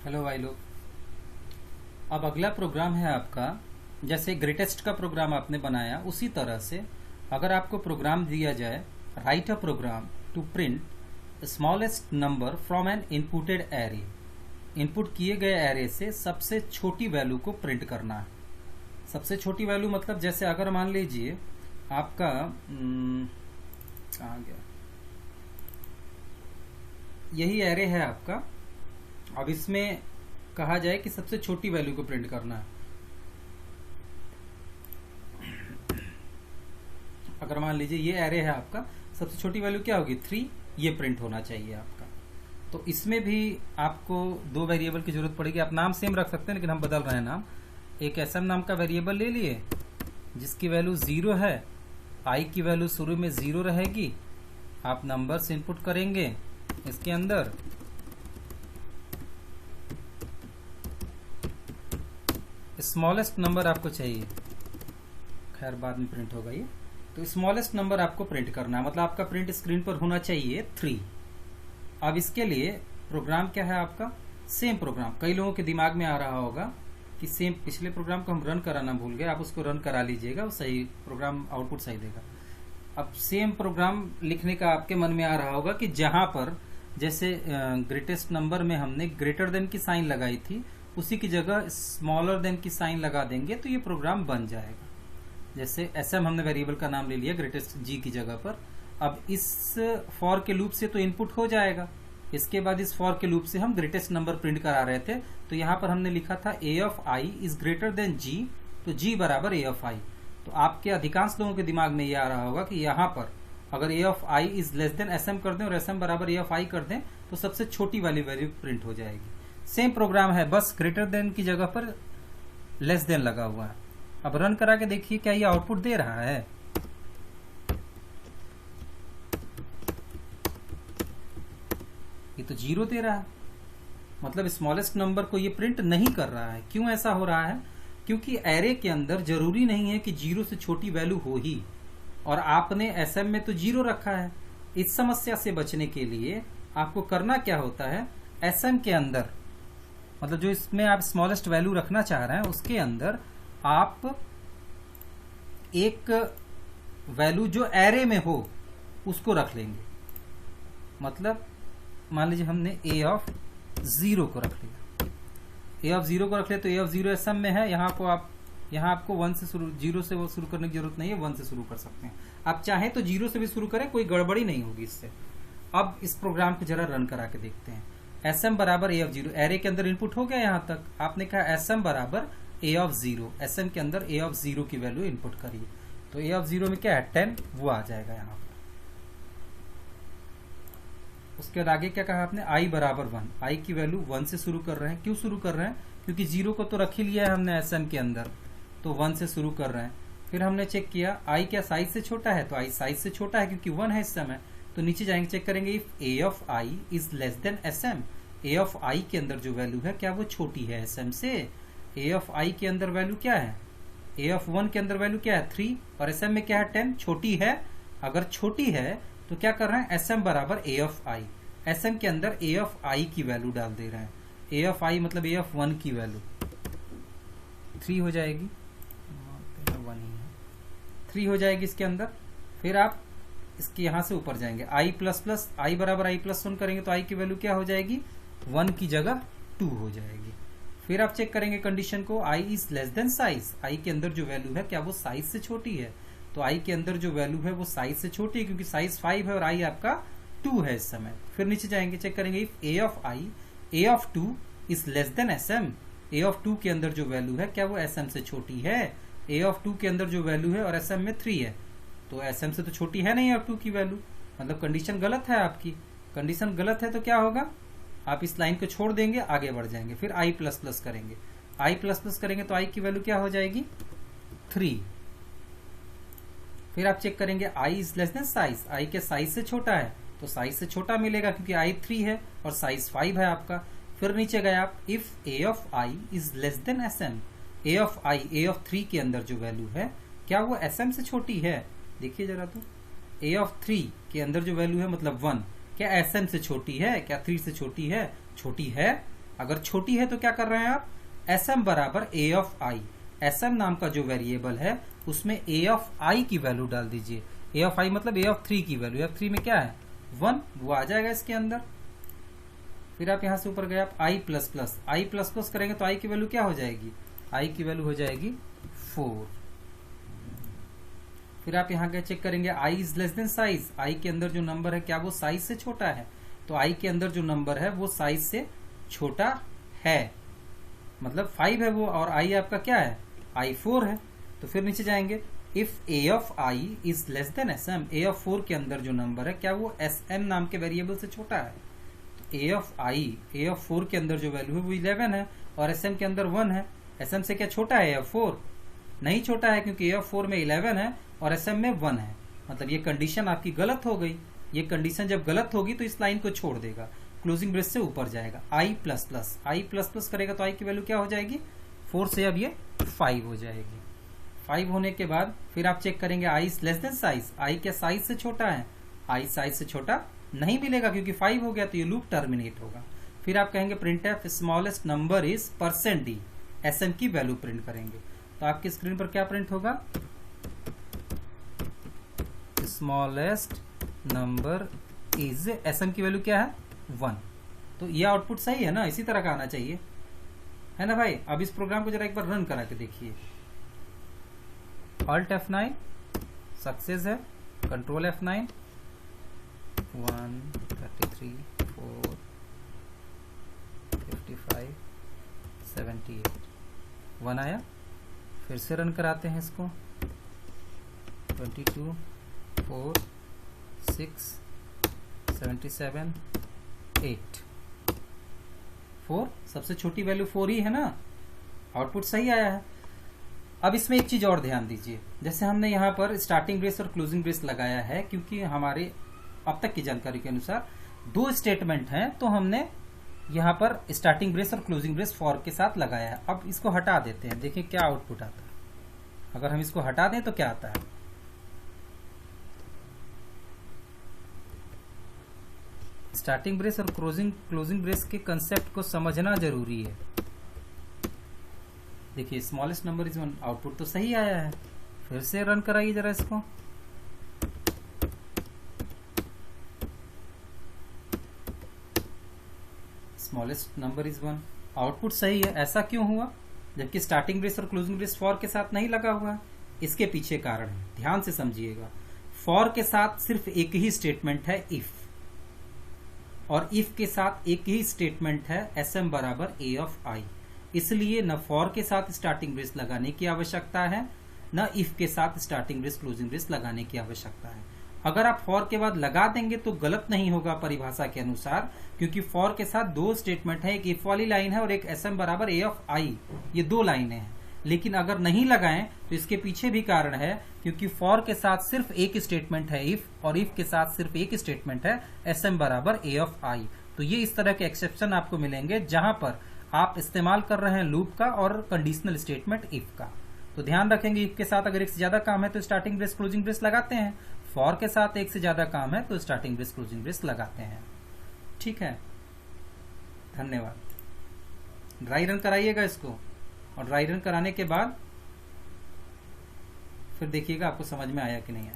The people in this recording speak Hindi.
हेलो भाई लोग। अब अगला प्रोग्राम है आपका, जैसे ग्रेटेस्ट का प्रोग्राम आपने बनाया उसी तरह से अगर आपको प्रोग्राम दिया जाए, write a program to print smallest number from an inputed array. Input किए गए एरे से सबसे छोटी वैल्यू को प्रिंट करना है। सबसे छोटी वैल्यू मतलब जैसे अगर मान लीजिए आपका कहाँ गया, यही एरे है आपका। अब इसमें कहा जाए कि सबसे छोटी वैल्यू को प्रिंट करना है। अगर मान लीजिए ये एरे है आपका, सबसे छोटी वैल्यू क्या होगी 3, ये प्रिंट होना चाहिए आपका। तो इसमें भी आपको दो वेरिएबल की जरूरत पड़ेगी। आप नाम सेम रख सकते हैं लेकिन हम बदल रहे हैं नाम। एक एसएम नाम का वेरिएबल ले लिए जिसकी वैल्यू 0 है, आई की वैल्यू शुरू में 0 रहेगी। आप नंबर्स इनपुट करेंगे इसके अंदर, स्मॉलेस्ट नंबर आपको चाहिए, खैर बाद में प्रिंट होगा ये। तो स्मॉलेस्ट नंबर आपको प्रिंट करना है, मतलब आपका प्रिंट स्क्रीन पर होना चाहिए 3। अब इसके लिए प्रोग्राम क्या है आपका, सेम प्रोग्राम। कई लोगों के दिमाग में आ रहा होगा कि सेम पिछले प्रोग्राम को हम रन कराना भूल गए, आप उसको रन करा लीजिएगा, वो सही प्रोग्राम आउटपुट सही देगा। अब सेम प्रोग्राम लिखने का आपके मन में आ रहा होगा कि जहां पर जैसे ग्रेटेस्ट नंबर में हमने ग्रेटर देन की साइन लगाई थी, उसी की जगह स्मॉलर देन की साइन लगा देंगे तो ये प्रोग्राम बन जाएगा। जैसे एसएम हमने वेरिएबल का नाम ले लिया ग्रेटेस्ट जी की जगह पर। अब इस फॉर के लूप से तो इनपुट हो जाएगा। इसके बाद इस फॉर के लूप से हम ग्रेटेस्ट नंबर प्रिंट करा रहे थे, तो यहां पर हमने लिखा था A of I is greater than G, तो जी बराबर ए ऑफ आई। तो आपके अधिकांश लोगों के दिमाग में ये आ रहा होगा कि यहाँ पर अगर A of I is less than SM कर दें और एसएम बराबर ए ऑफ आई कर दें तो सबसे छोटी वाली वैल्यू प्रिंट हो जाएगी। सेम प्रोग्राम है, बस ग्रेटर देन की जगह पर लेस देन लगा हुआ है। अब रन करा के देखिए क्या ये आउटपुट दे रहा है। ये तो 0 दे रहा है, मतलब स्मॉलेस्ट नंबर को ये प्रिंट नहीं कर रहा है। क्यों ऐसा हो रहा है? क्योंकि एरे के अंदर जरूरी नहीं है कि 0 से छोटी वैल्यू हो ही, और आपने एसएम में तो 0 रखा है। इस समस्या से बचने के लिए आपको करना क्या होता है, एसएम के अंदर मतलब जो इसमें आप स्मॉलेस्ट वैल्यू रखना चाह रहे हैं उसके अंदर आप एक वैल्यू जो एरे में हो उसको रख लेंगे। मतलब मान लीजिए हमने ए ऑफ 0 को रख लिया, ए ऑफ 0 को रख लिया, तो ए ऑफ 0 एसएम में है। यहाँ आपको 1 से शुरू, 0 से वो शुरू करने की जरूरत नहीं है, 1 से शुरू कर सकते हैं। आप चाहें तो 0 से भी शुरू करें, कोई गड़बड़ी नहीं होगी इससे। अब इस प्रोग्राम को जरा रन करा के देखते हैं। एसएम बराबर ए ऑफ 0, एरे के अंदर इनपुट हो गया। यहां तक आपने कहा एसएम बराबर ए ऑफ 0, एसएम के अंदर ए ऑफ 0 की वैल्यू इनपुट करिए, तो ए ऑफ 0 में क्या है 10, वो आ जाएगा यहाँ पर। उसके बाद आगे क्या कहा आपने, आई बराबर 1, आई की वैल्यू 1 से शुरू कर रहे हैं। क्यों शुरू कर रहे हैं? क्योंकि 0 को तो रख ही लिया है हमने एसएम के अंदर, तो 1 से शुरू कर रहे हैं। फिर हमने चेक किया आई क्या साइज से छोटा है, तो आई साइज से छोटा है क्योंकि 1 है इस समय। तो नीचे जाएंगे, चेक करेंगे if A of I is less than SM, A of I के अंदर जो वैल्यू है क्या वो छोटी है एसएम से। ए ऑफ आई के अंदर वैल्यू क्या है, ए ऑफ 1 के अंदर वैल्यू क्या है 3, और एसएम में क्या है 10, छोटी है। अगर छोटी है तो क्या कर रहे हैं, एसएम बराबर ए ऑफ आई, एसएम के अंदर ए ऑफ आई की वैल्यू डाल दे रहे हैं। ए ऑफ आई मतलब ए ऑफ 1 की वैल्यू 3 हो जाएगी, 3 हो जाएगी इसके अंदर। फिर आप इसके यहां से ऊपर जाएंगे, आई प्लस प्लस, आई बराबर आई प्लस 1 करेंगे तो आई की वैल्यू क्या हो जाएगी 1 की जगह 2 हो जाएगी। फिर आप चेक करेंगे कंडीशन को, आई इज लेस देन साइज, आई के अंदर जो वैल्यू है क्या वो साइज से छोटी है, तो आई के अंदर जो वैल्यू है वो साइज से छोटी है क्योंकि साइज 5 है और आई आपका 2 है इस समय। फिर नीचे जाएंगे, चेक करेंगे if A of I, A of 2 is less than SM, A of 2 के अंदर जो वैल्यू है क्या वो एसएम से छोटी है। ए ऑफ 2 के अंदर जो वैल्यू है और एसएम में 3 है, तो एसएम से तो छोटी है नहीं ऑफ 2 की वैल्यू, मतलब कंडीशन गलत है आपकी। कंडीशन गलत है तो क्या होगा, आप इस लाइन को छोड़ देंगे, आगे बढ़ जाएंगे। फिर आई प्लस प्लस करेंगे, आई प्लस प्लस करेंगे तो आई की वैल्यू क्या हो जाएगी 3। फिर आप चेक करेंगे आई इज लेस देन साइज, आई के साइज से छोटा है तो साइज से छोटा मिलेगा क्योंकि आई 3 है और साइज 5 है आपका। फिर नीचे गए आप, if A of I is less than SM, A of I, A of 3 के अंदर जो वैल्यू है क्या वो एसएम से छोटी है। देखिए जरा, तो ए ऑफ 3 के अंदर जो वैल्यू है मतलब 1, क्या एसएम से छोटी है, क्या 3 से छोटी है, छोटी है। अगर छोटी है तो क्या कर रहे हैं आप, sm बराबर a ऑफ i, sm नाम का जो वेरिएबल है उसमें a ऑफ i की वैल्यू डाल दीजिए। a ऑफ i मतलब a ऑफ 3 की वैल्यू, a ऑफ 3 में क्या है 1, वो आ जाएगा इसके अंदर। फिर आप यहां से ऊपर गए, आप i प्लस प्लस करेंगे तो i की वैल्यू क्या हो जाएगी, i की वैल्यू हो जाएगी 4। फिर आप यहाँ गए चेक करेंगे i is less than size, i के अंदर जो नंबर है क्या वो साइज से छोटा है, तो i के अंदर जो नंबर है वो साइज से छोटा है, मतलब 5 है वो, और i आपका क्या है i 4 है। तो फिर नीचे जाएंगे, if a of i is less then sm, a of 4 के अंदर जो नंबर है क्या वो sm नाम के वेरिएबल से छोटा है, तो a ऑफ 4 के अंदर जो वैल्यू है वो 11 है और sm के अंदर 1 है। sm से क्या छोटा है a ऑफ 4, नहीं छोटा है, क्योंकि a ऑफ 4 में 11 है और sm में 1 है, मतलब ये कंडीशन आपकी गलत हो गई। ये कंडीशन जब गलत होगी तो इस लाइन को छोड़ देगा, क्लोजिंग ब्रेस से ऊपर जाएगा, i प्लस प्लस करेगा तो i की वैल्यू क्या हो जाएगी 4 से अब ये 5 हो जाएगी। 5 होने के बाद फिर आप चेक करेंगे i is less than size, i क्या साइज से छोटा है, i साइज से छोटा नहीं मिलेगा क्योंकि 5 हो गया, तो ये लूप टर्मिनेट होगा। फिर आप कहेंगे print F smallest number is %d, sm की वैल्यू प्रिंट करेंगे, तो आपकी स्क्रीन पर क्या प्रिंट होगा, स्मॉलेस्ट नंबर इज, sm की वैल्यू क्या है 1। तो ये आउटपुट सही है ना, इसी तरह का आना चाहिए, है ना भाई। अब इस प्रोग्राम को जरा एक बार रन करा के देखिए, Alt F9 सक्सेस है, कंट्रोल F9, 1 33 4 55 78 1 आया। फिर से रन कराते हैं इसको, 22 4 6 77 8 4, सबसे छोटी वैल्यू 4 ही है ना, आउटपुट सही आया है। अब इसमें एक चीज और ध्यान दीजिए, जैसे हमने यहाँ पर स्टार्टिंग ब्रेस और क्लोजिंग ब्रेस लगाया है, क्योंकि हमारे अब तक की जानकारी के अनुसार 2 स्टेटमेंट हैं, तो हमने यहाँ पर स्टार्टिंग ब्रेस और क्लोजिंग ब्रेस फॉर के साथ लगाया है। अब इसको हटा देते हैं, देखिए क्या आउटपुट आता है। अगर हम इसको हटा दें तो क्या आता है, स्टार्टिंग ब्रेस और क्लोजिंग ब्रेस के कंसेप्ट को समझना जरूरी है। देखिए स्मॉलेस्ट नंबर इज 1, आउटपुट तो सही आया है। फिर से रन कराइए जरा इसको, स्मॉलेस्ट नंबर इज 1, आउटपुट सही है। ऐसा क्यों हुआ, जबकि स्टार्टिंग ब्रेस और क्लोजिंग ब्रेस फॉर के साथ नहीं लगा हुआ है? इसके पीछे कारण है, ध्यान से समझिएगा। फॉर के साथ सिर्फ एक ही स्टेटमेंट है इफ, और इफ के साथ एक ही स्टेटमेंट है sm बराबर a ऑफ i, इसलिए न फॉर के साथ स्टार्टिंग ब्रेस लगाने की आवश्यकता है, न इफ के साथ स्टार्टिंग ब्रेस क्लोजिंग ब्रेस लगाने की आवश्यकता है। अगर आप फॉर के बाद लगा देंगे तो गलत नहीं होगा परिभाषा के अनुसार, क्योंकि फॉर के साथ 2 स्टेटमेंट है, एक इफ वाली लाइन है और एक sm बराबर a ऑफ i, ये 2 लाइनें हैं। लेकिन अगर नहीं लगाएं तो इसके पीछे भी कारण है, क्योंकि फॉर के साथ सिर्फ एक स्टेटमेंट है इफ, और इफ के साथ सिर्फ एक स्टेटमेंट है sm बराबर a ऑफ i। तो ये इस तरह के एक्सेप्शन आपको मिलेंगे जहां पर आप इस्तेमाल कर रहे हैं लूप का और कंडीशनल स्टेटमेंट इफ का। तो ध्यान रखेंगे, इफ के साथ अगर एक से ज्यादा काम है तो स्टार्टिंग ब्रेस क्लोजिंग ब्रेस लगाते हैं, फॉर के साथ एक से ज्यादा काम है तो स्टार्टिंग ब्रेस क्लोजिंग ब्रेस लगाते हैं। ठीक है, धन्यवाद। ड्राई रन कराइएगा इसको, और ड्राई रन कराने के बाद फिर देखिएगा आपको समझ में आया कि नहीं आया।